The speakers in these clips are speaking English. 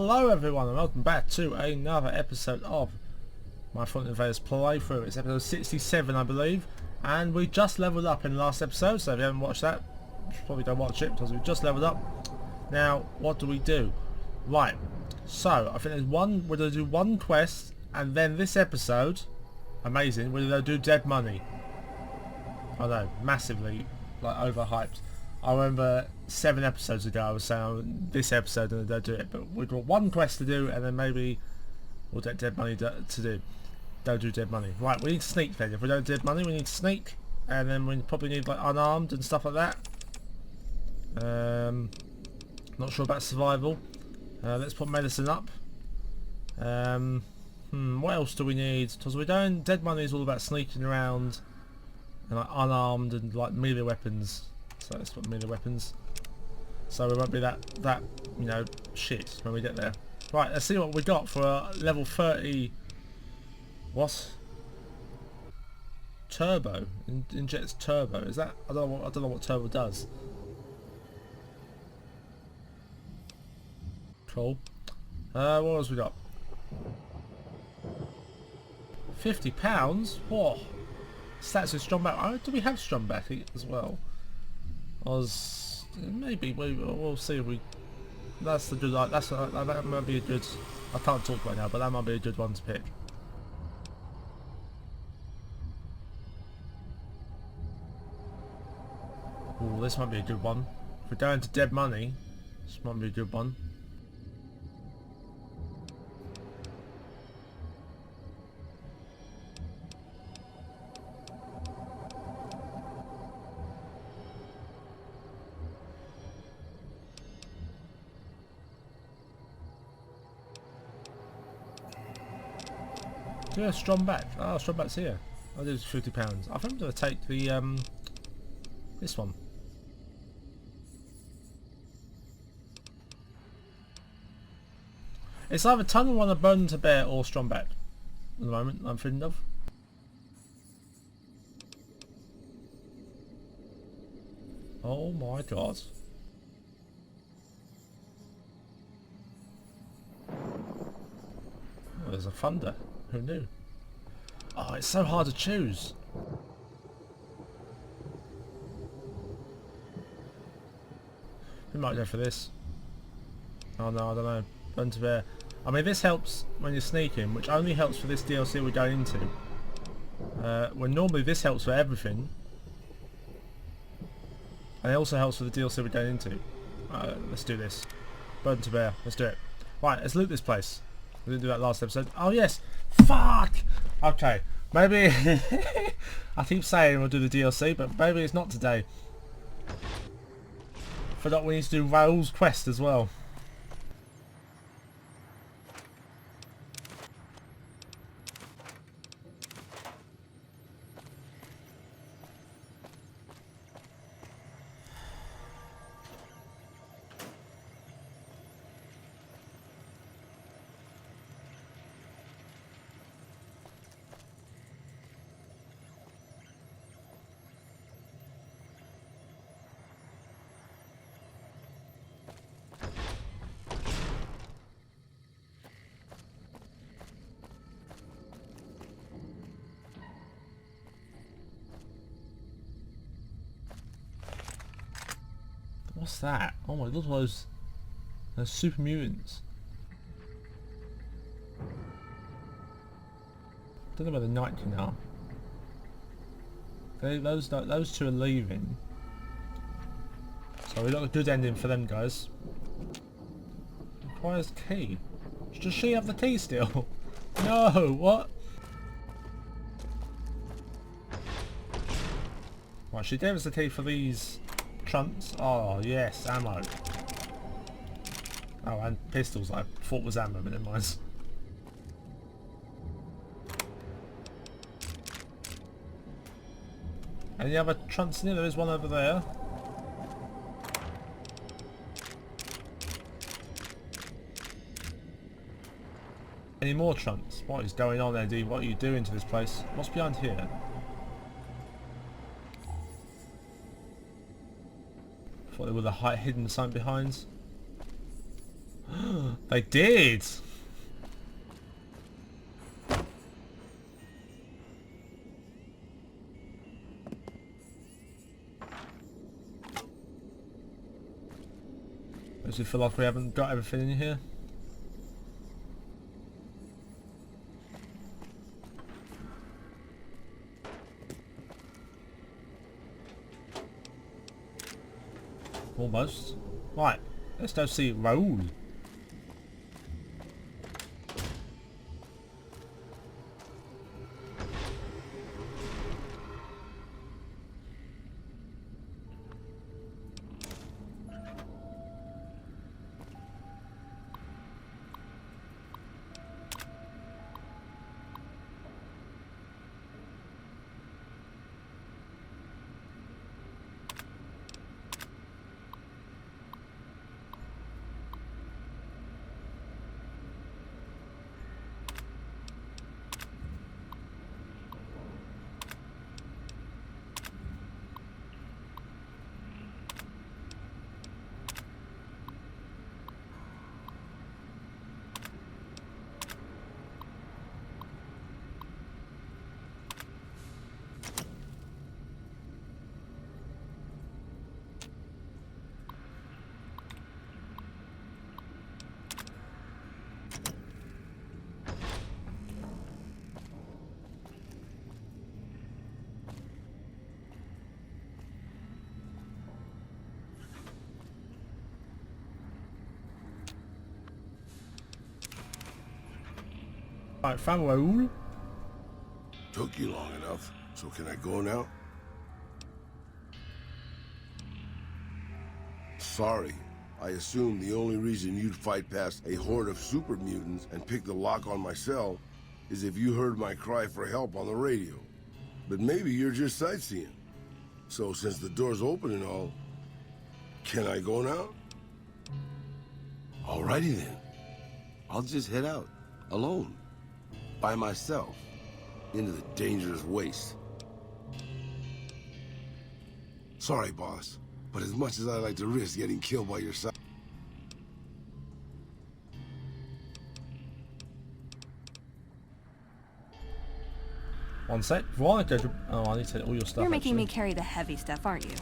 Hello everyone and welcome back to another episode of my Front Invaders playthrough. It's episode 67 I believe, and we just leveled up in the last episode, so if you haven't watched that, probably don't watch it because we just leveled up. Now what do? Right, so I think we're going to do one quest, and then this episode, amazing, we're going to do dead money. I know, massively like overhyped. I remember 7 episodes ago I was saying this episode and they'll do it, but we've got one quest to do and then maybe we'll get dead money to do. Don't do dead money. Right, we need to sneak then. If we don't do dead money we need to sneak, and then we probably need like unarmed and stuff like that. Not sure about survival. Let's put medicine up. What else do we need? Because we're doing dead money is all about sneaking around and like unarmed and like melee weapons. So let's put melee weapons. So we won't be that you know shit when we get there. Right, let's see what we got for level 30. What? Turbo. Injects turbo. Is that? I don't know what turbo does. Cool. What else we got? £50? What? Stats with strong back. Oh, do we have strong back as well? Maybe we'll see if we. That's the good. That might be a good. I can't talk right now, but that might be a good one to pick. Oh, this might be a good one. If we're going to dead money, this might be a good one. Yeah, strong back. Oh, strong back's here. I'll do £50. I think I'm going to take the this one. It's either tongue one, a bone to bear, or strong back. At the moment, I'm thinking of. Oh my god. Oh, there's a thunder. Who knew? Oh, it's so hard to choose. We might go for this. Oh no, I don't know. Bone to bear. I mean, this helps when you're sneaking, which only helps for this DLC we're going into. When normally this helps for everything. And it also helps for the DLC we're going into. Let's do this. Bone to bear. Let's do it. Right, let's loot this place. We didn't do that last episode. Oh yes! Fuck! Okay, maybe I keep saying we'll do the DLC, but maybe it's not today. Forgot we need to do Raoul's quest as well. What's that? Oh my, look at those super mutants. Don't know where the Nighting are. Those two are leaving. So we got a good ending for them guys. Requires key. Does she have the key still? No, what? Right, she gave us the key for these trunks. Oh yes, ammo. Oh, and pistols I thought was ammo, but never mind. Any other trunks in here? There is one over there. Any more trunks? What is going on, Eddie? What are you doing to this place? What's behind here? Thought there was a hidden something behind. They did. Does it feel like we haven't got everything in here? Almost. Right, let's go see Raoul. Right, found Raoul. Took you long enough, so can I go now? Sorry. I assumed the only reason you'd fight past a horde of super mutants and pick the lock on my cell is if you heard my cry for help on the radio. But maybe you're just sightseeing. So since the door's open and all, can I go now? Alrighty then. I'll just head out, alone, by myself, into the dangerous waste. Sorry, boss, but as much as I like to risk getting killed by your side... One sec. Oh, I need to take all your stuff. You're making me carry the heavy stuff, aren't you?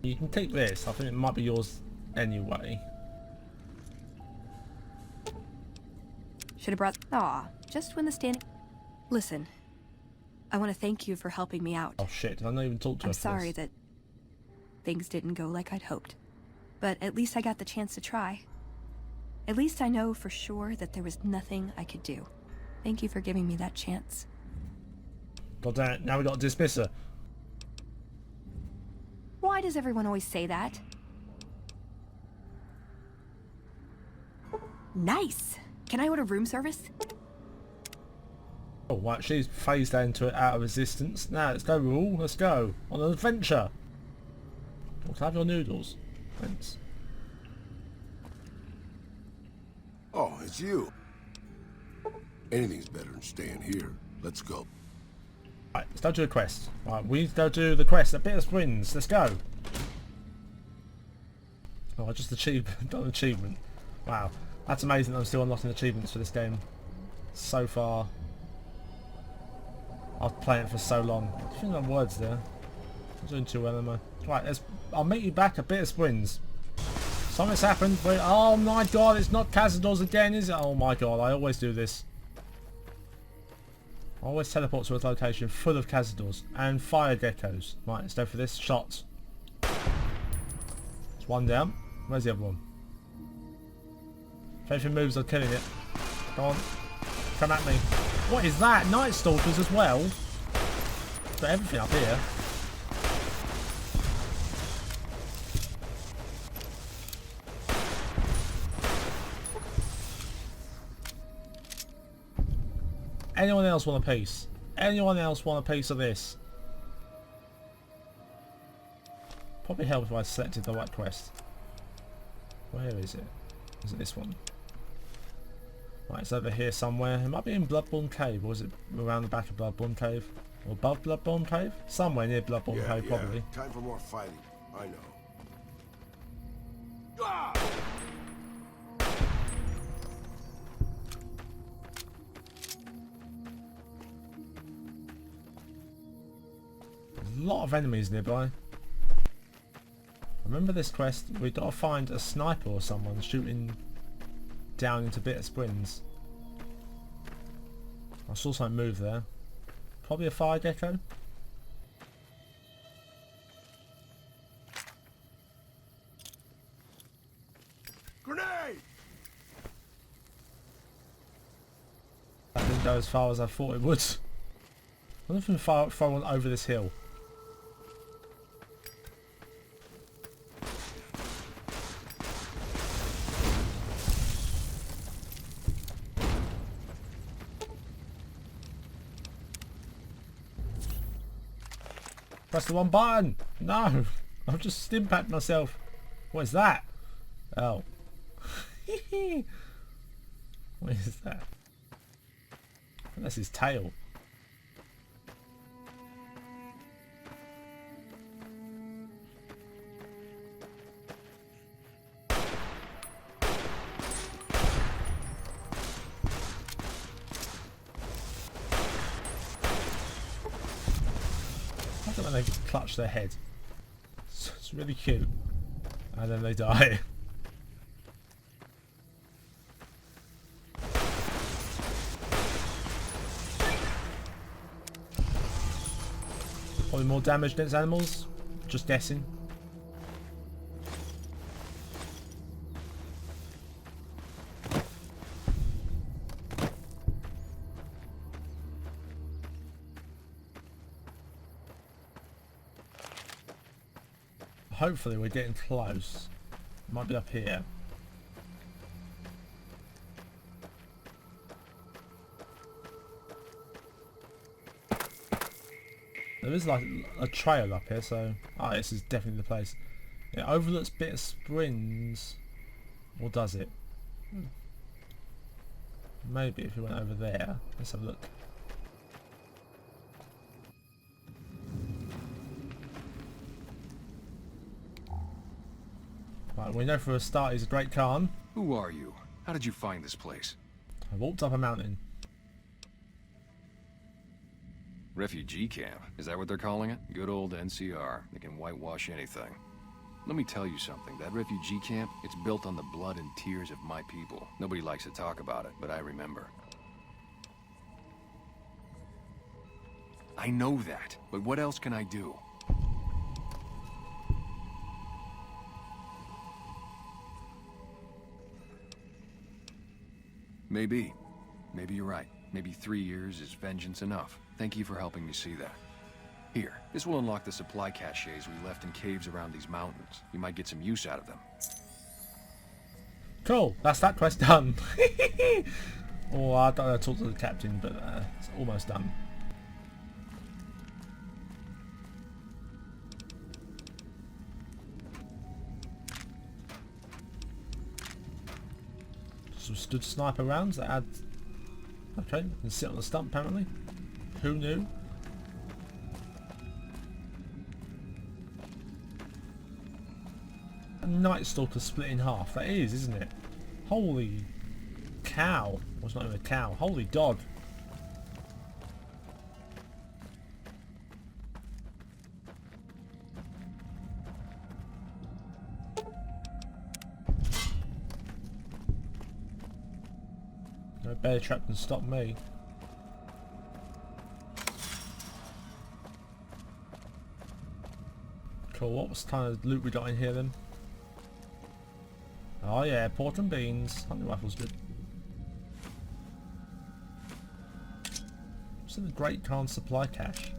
You can take this. I think it might be yours anyway. Should have brought... Aw, just when the stand... Listen, I want to thank you for helping me out. Oh shit, did I not even talk to her? I'm sorry that things didn't go like I'd hoped. But at least I got the chance to try. At least I know for sure that there was nothing I could do. Thank you for giving me that chance. God damn it, now we got to dismiss her. Why does everyone always say that? Nice! Can I order room service? Oh, right, she's phased into it out of resistance. Now, let's go, Raoul. Let's go. On an adventure. Well, can I have your noodles? Thanks. Oh, it's you. Anything's better than staying here. Let's go. Right, let's go do a quest. Right, we need to go do the quest at Bit of Springs. Let's go. Oh, I just achieved done an achievement. Wow, that's amazing that I'm still unlocking achievements for this game. So far. I've played it for so long. I think I'm words there. I'm doing too well, am I? Right, I'll meet you back at Bit of Springs. Something's happened. Wait, oh my god, it's not Cazadors again, is it? Oh my god, I always do this. I always teleport to a location full of Cazadors and fire geckos. Right, let's go for this. Shot. It's one down. Where's the other one? If anything moves, I'm killing it. Come on. Come at me. What is that? Night Stalkers as well? Got everything up here. Anyone else want a piece? Anyone else want a piece of this? Probably helps if I selected the right quest. Where is it? Is it this one? Right, it's over here somewhere. It might be in Bloodborne Cave, or is it around the back of Bloodborne Cave? Or above Bloodborne Cave? Somewhere near Bloodborne Cave, probably. Time for more fighting. I know. There's a lot of enemies nearby. Remember this quest, we've got to find a sniper or someone shooting down into Bitter Springs. I saw something move there. Probably a fire gecko. Grenade! That didn't go as far as I thought it would. I wonder if I can throw one over this hill. Press the one button! No! I've just stimpacked myself. What is that? Oh. What is that? I think that's his tail. I don't know when they clutch their head. It's really cute. And then they die. Probably more damage against animals. Just guessing. Hopefully we're getting close. Might be up here. There is like a trail up here, so this is definitely the place. It overlooks Bitter Springs, or does it? Maybe if we went over there. Let's have a look. Right, we know for a start he's a great Khan. Who are you? How did you find this place? I walked up a mountain. Refugee camp? Is that what they're calling it? Good old NCR. They can whitewash anything. Let me tell you something. That refugee camp, it's built on the blood and tears of my people. Nobody likes to talk about it, but I remember. I know that, but what else can I do? Maybe. Maybe you're right. Maybe 3 years is vengeance enough. Thank you for helping me see that. Here, this will unlock the supply caches we left in caves around these mountains. You might get some use out of them. Cool, that's that quest done. Oh, I don't know how to talk to the captain, but it's almost done. Some stood sniper rounds that add... Okay, you can sit on the stump apparently. Who knew? A Night Stalker split in half. That is, isn't it? Holy cow. Well, it's not even a cow. Holy dog. No bear trap can stop me. Cool, what was kind of loot we got in here then? Oh yeah, pork and beans. Hunting rifle's good. What's in the Great Khan supply cache?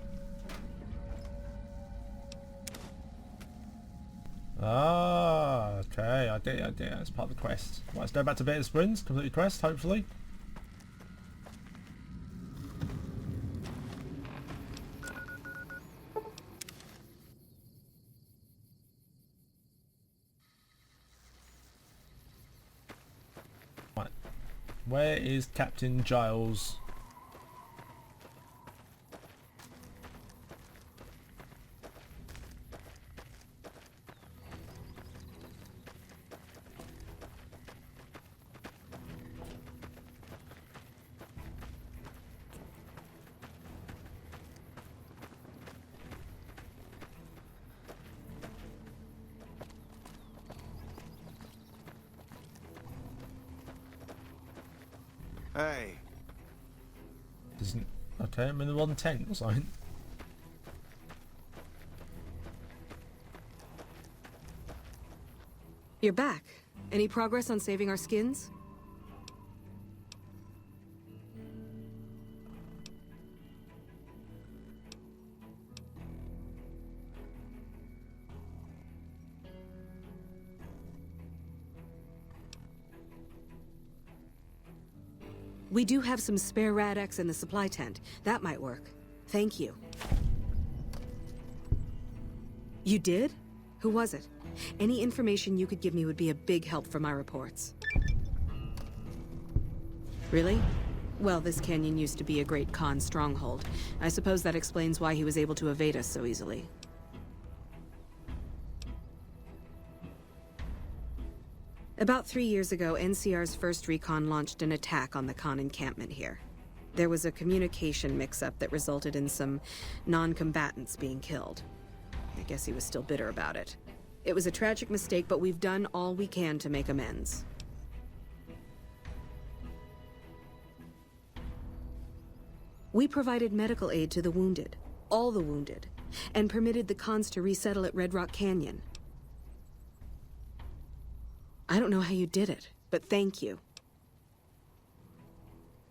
Ah, okay, I get it, it's part of the quest. Right, let's go back to Bitter Springs, complete the quest, hopefully. Where is Captain Giles? Hey. Isn't okay? I'm in the wrong tent or something. You're back. Any progress on saving our skins? We do have some spare Rad-X in the supply tent. That might work. Thank you. You did? Who was it? Any information you could give me would be a big help for my reports. Really? Well, this canyon used to be a great Khan stronghold. I suppose that explains why he was able to evade us so easily. About 3 years ago, NCR's first recon launched an attack on the Khan encampment here. There was a communication mix-up that resulted in some non-combatants being killed. I guess he was still bitter about it. It was a tragic mistake, but we've done all we can to make amends. We provided medical aid to the wounded, all the wounded, and permitted the Khans to resettle at Red Rock Canyon. I don't know how you did it, but thank you.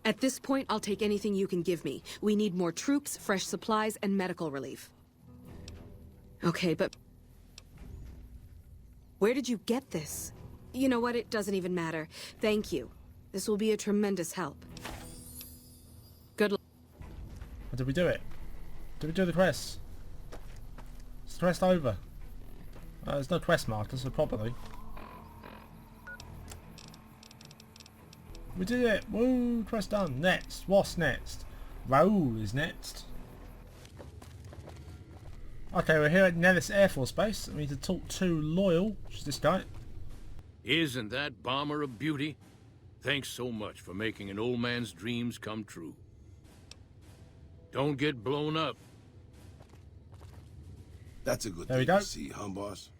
At this point, I'll take anything you can give me. We need more troops, fresh supplies, and medical relief. Okay, but... where did you get this? You know what? It doesn't even matter. Thank you. This will be a tremendous help. Good luck. Did we do it? Did we do the quest? Is the quest over? There's no quest marker, so probably. We did it! Woo! Quest done. Next. What's next? Raoul is next. Okay, we're here at Nellis Air Force Base. We need to talk to Loyal, which is this guy. Isn't that bomber a beauty? Thanks so much for making an old man's dreams come true. Don't get blown up. That's a good There we thing go. to see, huh, boss?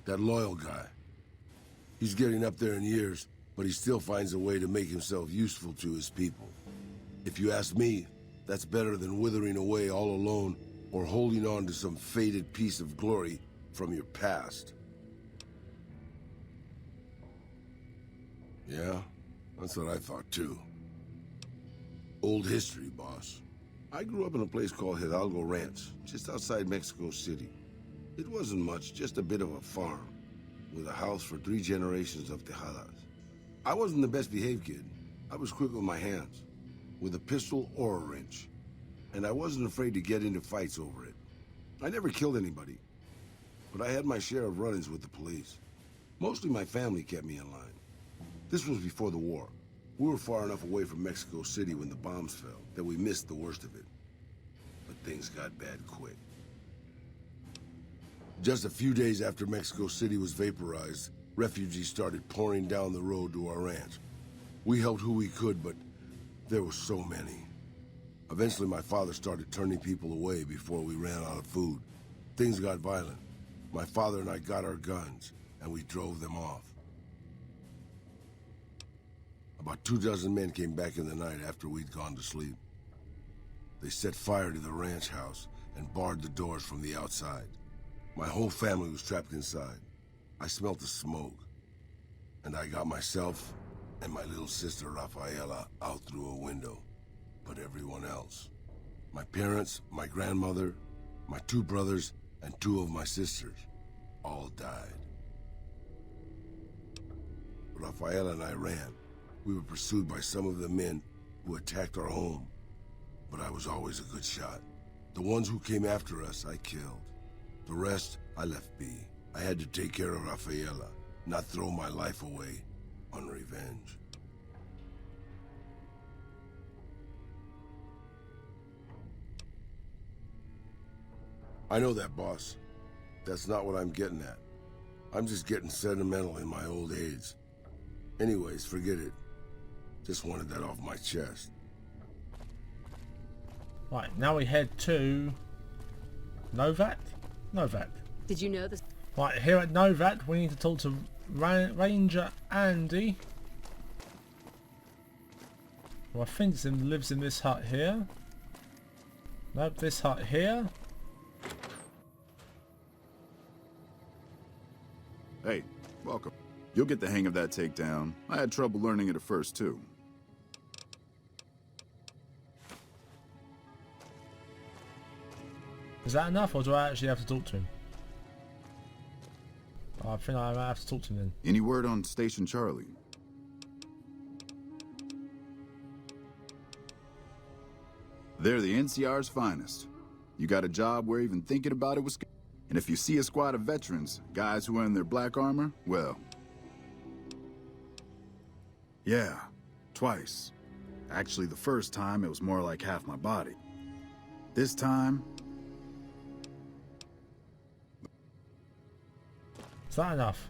That Loyal guy. He's getting up there in years, but he still finds a way to make himself useful to his people. If you ask me, that's better than withering away all alone or holding on to some faded piece of glory from your past. Yeah, that's what I thought too. Old history, boss. I grew up in a place called Hidalgo Ranch, just outside Mexico City. It wasn't much, just a bit of a farm, with a house for 3 generations of Tejadas. I wasn't the best behaved kid. I was quick with my hands, with a pistol or a wrench. And I wasn't afraid to get into fights over it. I never killed anybody, but I had my share of run-ins with the police. Mostly my family kept me in line. This was before the war. We were far enough away from Mexico City when the bombs fell that we missed the worst of it. But things got bad quick. Just a few days after Mexico City was vaporized, refugees started pouring down the road to our ranch. We helped who we could, but there were so many. Eventually, my father started turning people away before we ran out of food. Things got violent. My father and I got our guns, and we drove them off. About 24 men came back in the night after we'd gone to sleep. They set fire to the ranch house and barred the doors from the outside. My whole family was trapped inside. I smelt the smoke, and I got myself and my little sister Rafaela out through a window. But everyone else, my parents, my grandmother, my 2 brothers, and 2 of my sisters, all died. Rafaela and I ran. We were pursued by some of the men who attacked our home, but I was always a good shot. The ones who came after us, I killed. The rest, I left be. I had to take care of Rafaela, not throw my life away. on revenge. I know that, boss. That's not what I'm getting at. I'm just getting sentimental in my old age. Anyways, forget it. Just wanted that off my chest. Right, now we head to Novat? Novat. Did you know this? Right, here at Novat, we need to talk to Ranger Andy. Well, I think he lives in this hut here. Nope, this hut here. Hey, welcome. You'll get the hang of that takedown. I had trouble learning it at first, too. Is that enough, or do I actually have to talk to him? I think I might have to talk to him then. Any word on Station Charlie? They're the NCR's finest. You got a job where even thinking about it was scary. And if you see a squad of veterans, guys who are in their black armor, well... Yeah, twice. Actually, the first time, it was more like half my body. This time... Is that enough?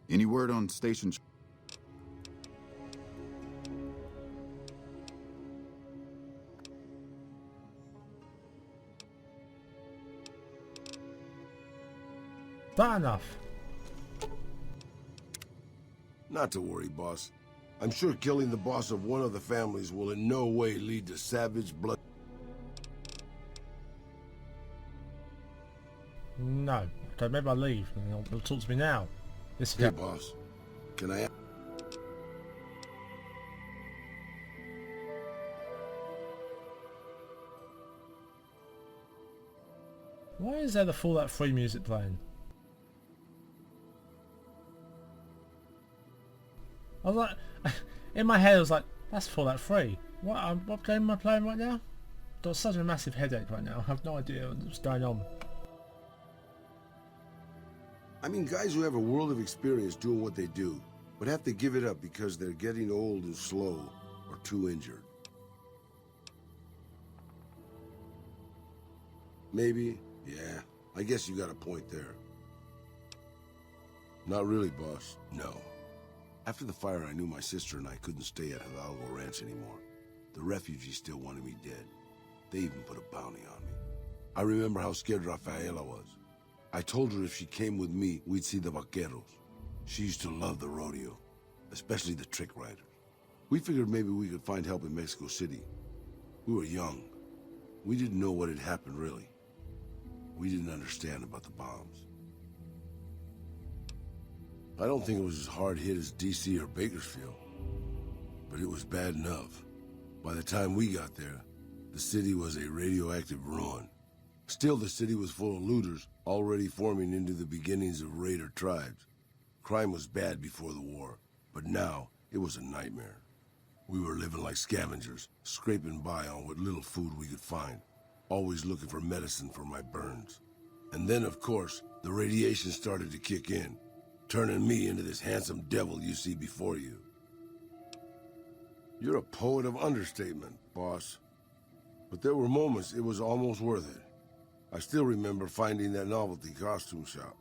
Any word on Station... Is that enough? Not to worry, boss. I'm sure killing the boss of one of the families will in no way lead to savage blood. No. Okay, maybe I'll leave and he'll talk to me now. This Hey, boss. Can I... Why is there the Fallout 3 music playing? I was like, in my head I was like, that's Fallout 3. What game am I playing right now? I've got such a massive headache right now. I have no idea what's going on. I mean, guys who have a world of experience doing what they do, but have to give it up because they're getting old and slow or too injured. Maybe, yeah, I guess you got a point there. Not really, boss, no. After the fire, I knew my sister and I couldn't stay at Hidalgo Ranch anymore. The refugees still wanted me dead. They even put a bounty on me. I remember how scared Rafaela was. I told her if she came with me, we'd see the vaqueros. She used to love the rodeo, especially the trick riders. We figured maybe we could find help in Mexico City. We were young. We didn't know what had happened, really. We didn't understand about the bombs. I don't think it was as hard hit as DC or Bakersfield, but it was bad enough. By the time we got there, the city was a radioactive ruin. Still, the city was full of looters, already forming into the beginnings of raider tribes. Crime was bad before the war, but now it was a nightmare. We were living like scavengers, scraping by on what little food we could find, always looking for medicine for my burns. And then, of course, the radiation started to kick in, turning me into this handsome devil you see before you. You're a poet of understatement, boss. But there were moments it was almost worth it. I still remember finding that novelty costume shop.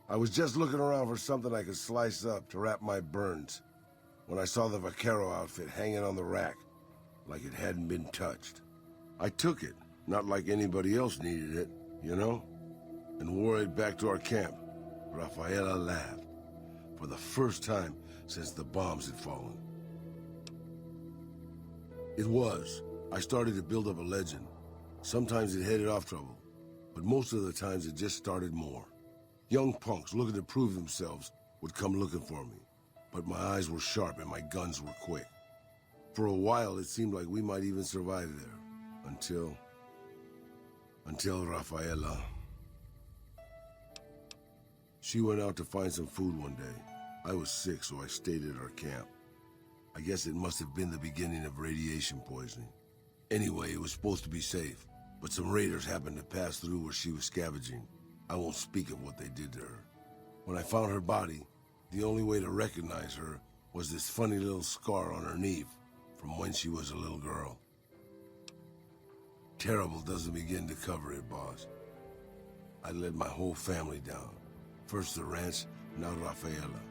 I was just looking around for something I could slice up to wrap my burns when I saw the vaquero outfit hanging on the rack like it hadn't been touched. I took it, not like anybody else needed it, you know, and wore it back to our camp. Rafaela laughed. For the first time since the bombs had fallen. I started to build up a legend. Sometimes it headed off trouble, but most of the times it just started more. Young punks looking to prove themselves would come looking for me, but my eyes were sharp and my guns were quick. For a while it seemed like we might even survive there, until Rafaela. She went out to find some food one day. I was sick, so I stayed at our camp. I guess it must have been the beginning of radiation poisoning. Anyway, it was supposed to be safe. but some raiders happened to pass through where she was scavenging. I won't speak of what they did to her. When I found her body, the only way to recognize her was this funny little scar on her knee from when she was a little girl. Terrible doesn't begin to cover it, boss. I led my whole family down. First the ranch, now Rafaela.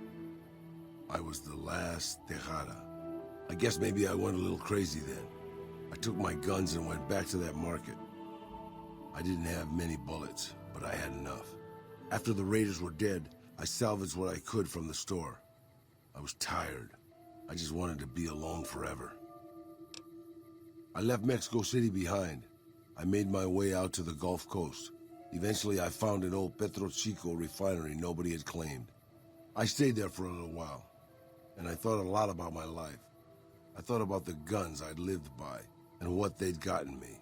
I was the last Tejada. I guess maybe I went a little crazy then. I took my guns and went back to that market. I didn't have many bullets, but I had enough. After the raiders were dead, I salvaged what I could from the store. I was tired. I just wanted to be alone forever. I left Mexico City behind. I made my way out to the Gulf Coast. Eventually, I found an old Petro Chico refinery nobody had claimed. I stayed there for a little while, and I thought a lot about my life. I thought about the guns I'd lived by and what they'd gotten me.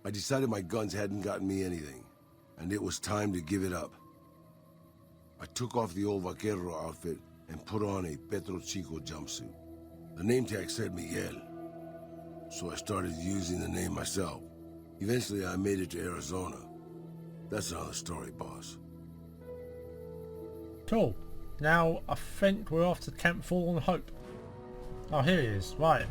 I decided my guns hadn't gotten me anything, and it was time to give it up. I took off the old vaquero outfit and put on a Petro Chico jumpsuit. The name tag said Miguel, so I started using the name myself. Eventually, I made it to Arizona. That's another story, boss. Cool. Now, I think we're off to Camp Forlorn Hope. Oh, here he is. Right.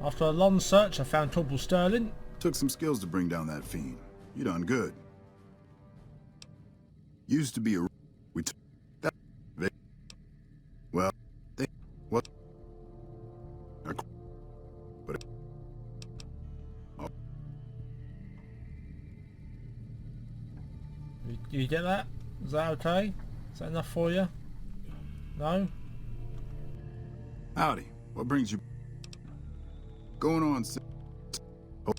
After a long search, I found Corporal Sterling. Took some skills to bring down that fiend. You done good. Used to be a... We took that... Well, they... What? But... Oh. You get that? Is that okay? Is that enough for you? No? Howdy. What brings you... Going on... Oh.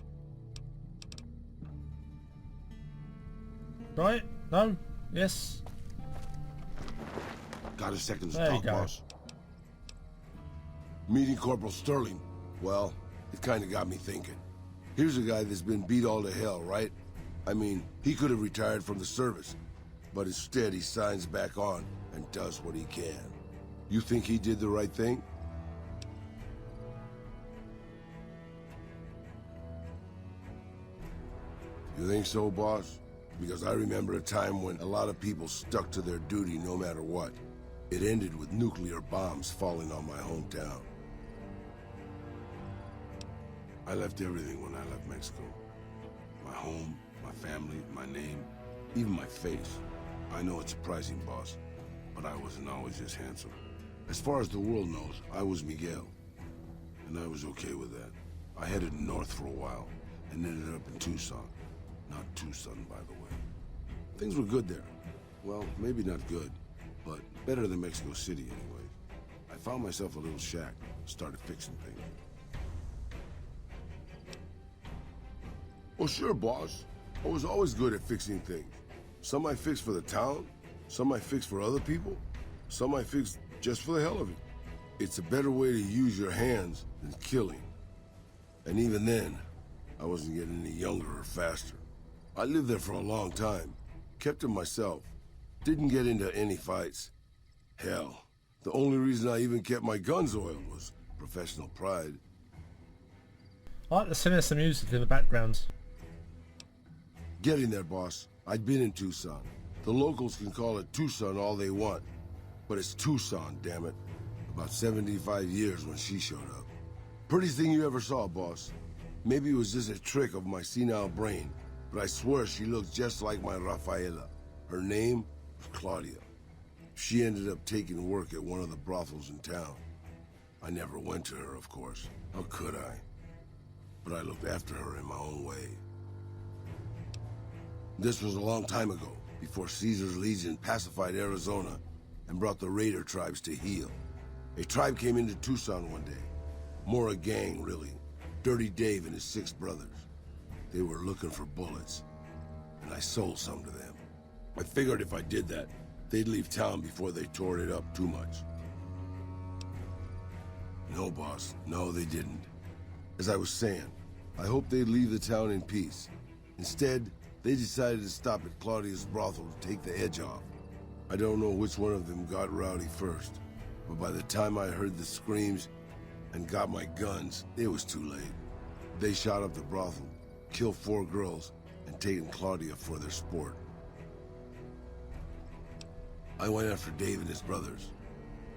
Right? No? Yes? Got a second to There you talk, go. boss. Meeting Corporal Sterling, well, it kinda got me thinking. Here's a guy that's been beat all to hell, right? I mean, he could have retired from the service, but instead he signs back on and does what he can. You think he did the right thing? You think so, boss? Because I remember a time when a lot of people stuck to their duty no matter what. It ended with nuclear bombs falling on my hometown. I left everything when I left Mexico. My home, my family, my name, even my face. I know it's surprising, boss, but I wasn't always this handsome. As far as the world knows, I was Miguel, and I was okay with that. I headed north for a while, and ended up in Tucson. Not Tucson, by the way. Things were good there. Well, maybe not good, but better than Mexico City anyway. I found myself a little shack, started fixing things. Well, sure, boss. I was always good at fixing things. Some I fixed for the town, some I fixed for other people, some I fixed just for the hell of it. It's a better way to use your hands than killing. And even then, I wasn't getting any younger or faster. I lived there for a long time, kept to myself, didn't get into any fights. Hell, the only reason I even kept my guns oiled was professional pride. I like the sinister music in the background. Getting there, boss. I'd been in Tucson. The locals can call it Tucson all they want, but it's Tucson, damn it. About 75 years when she showed up. Prettiest thing you ever saw, boss. Maybe it was just a trick of my senile brain, but I swear she looked just like my Rafaela. Her name was Claudia. She ended up taking work at one of the brothels in town. I never went to her, of course. How could I? But I looked after her in my own way. This was a long time ago, before Caesar's Legion pacified Arizona and brought the raider tribes to heel. A tribe came into Tucson one day. More a gang, really. Dirty Dave and his 6 brothers. They were looking for bullets, and I sold some to them. I figured if I did that, they'd leave town before they tore it up too much. No, boss. No, they didn't. As I was saying, I hoped they'd leave the town in peace. Instead, they decided to stop at Claudia's brothel to take the edge off. I don't know which one of them got rowdy first, but by the time I heard the screams and got my guns, it was too late. They shot up the brothel, killed 4 girls, and taken Claudia for their sport. I went after Dave and his brothers.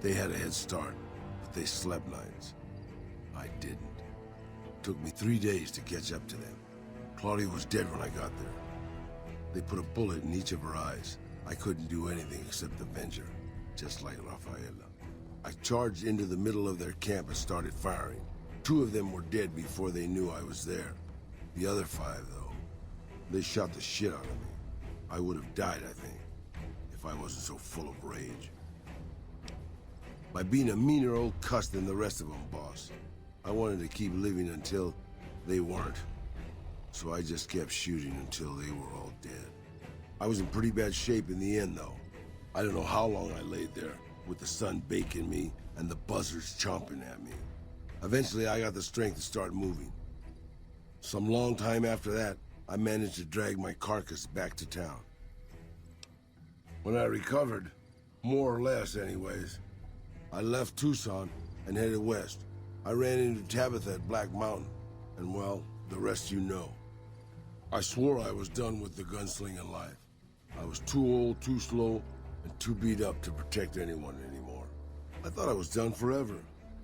They had a head start, but they slept nights. I didn't. It took me 3 days to catch up to them. Claudia was dead when I got there. They put a bullet in each of her eyes. I couldn't do anything except avenge her, just like Rafaela. I charged into the middle of their camp and started firing. 2 of them were dead before they knew I was there. The other 5, though, they shot the shit out of me. I would have died, I think, if I wasn't so full of rage. By being a meaner old cuss than the rest of them, boss. I wanted to keep living until they weren't. So I just kept shooting until they were all dead. I was in pretty bad shape in the end, though. I don't know how long I laid there, with the sun baking me and the buzzards chomping at me. Eventually, I got the strength to start moving. Some long time after that, I managed to drag my carcass back to town. When I recovered, more or less anyways, I left Tucson and headed west. I ran into Tabitha at Black Mountain, and well, the rest you know. I swore I was done with the gunslinging life. I was too old, too slow, and too beat up to protect anyone anymore. I thought I was done forever,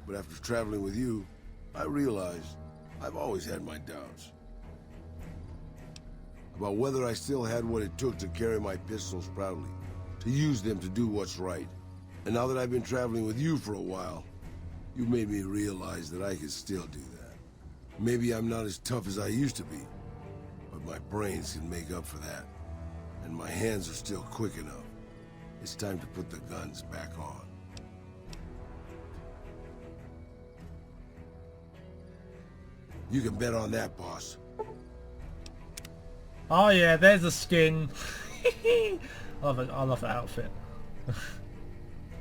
but after traveling with you, I realized I've always had my doubts. About whether I still had what it took to carry my pistols proudly, to use them to do what's right. And now that I've been traveling with you for a while, you made me realize that I could still do that. Maybe I'm not as tough as I used to be, but my brains can make up for that. And my hands are still quick enough. It's time to put the guns back on. You can bet on that, boss. Oh yeah, there's the skin. I love that outfit.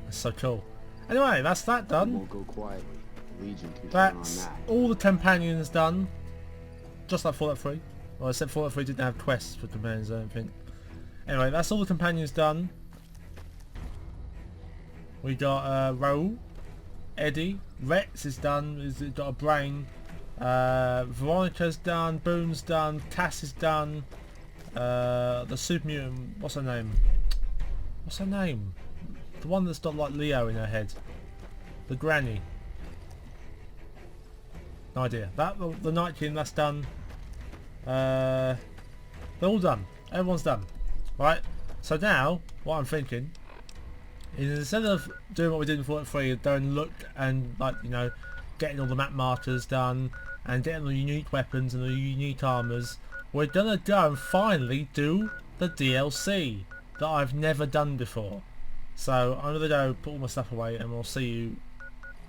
It's so cool. Anyway, that's that done. Won't go quietly. Legion can count on That's that. all the companions done. Just like Fallout 3. Well, except Fallout 3 didn't have quests for companions, I don't think. Anyway, that's all the companions done. We got Raoul, Eddie, Rex is done, he's got a brain. Veronica's done, Boone's done, Cass is done. The super mutant, what's her name? What's her name? The one that's got like Leo in her head. The granny. No idea. That the Night King, that's done. They're all done. Everyone's done. Right. So now, what I'm thinking is instead of doing what we did in Fallout 3, going and look and like getting all the map markers done and getting the unique weapons and the unique armors, we're gonna go and finally do the DLC that I've never done before. So I'm gonna go put all my stuff away and we'll see you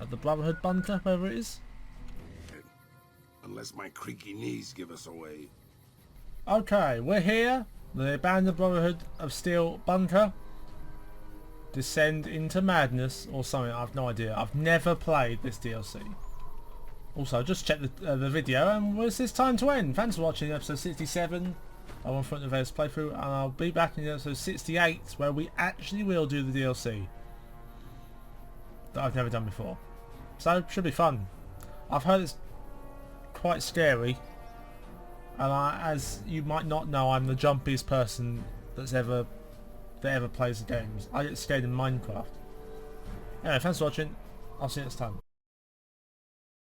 at the Brotherhood bunker, wherever it is. Unless my creaky knees give us away. Okay, we're here. The Abandoned Brotherhood of Steel bunker. Descend into madness or something. I've no idea. I've never played this DLC. Also, just check the video and it's time to end. Thanks for watching episode 67 of One Front of Vegas playthrough, and I'll be back in episode 68 where we actually will do the DLC that I've never done before. So it should be fun. I've heard it's quite scary, and as you might not know, I'm the jumpiest person that ever plays the games. I get scared in Minecraft. Anyway, thanks for watching. I'll see you next time.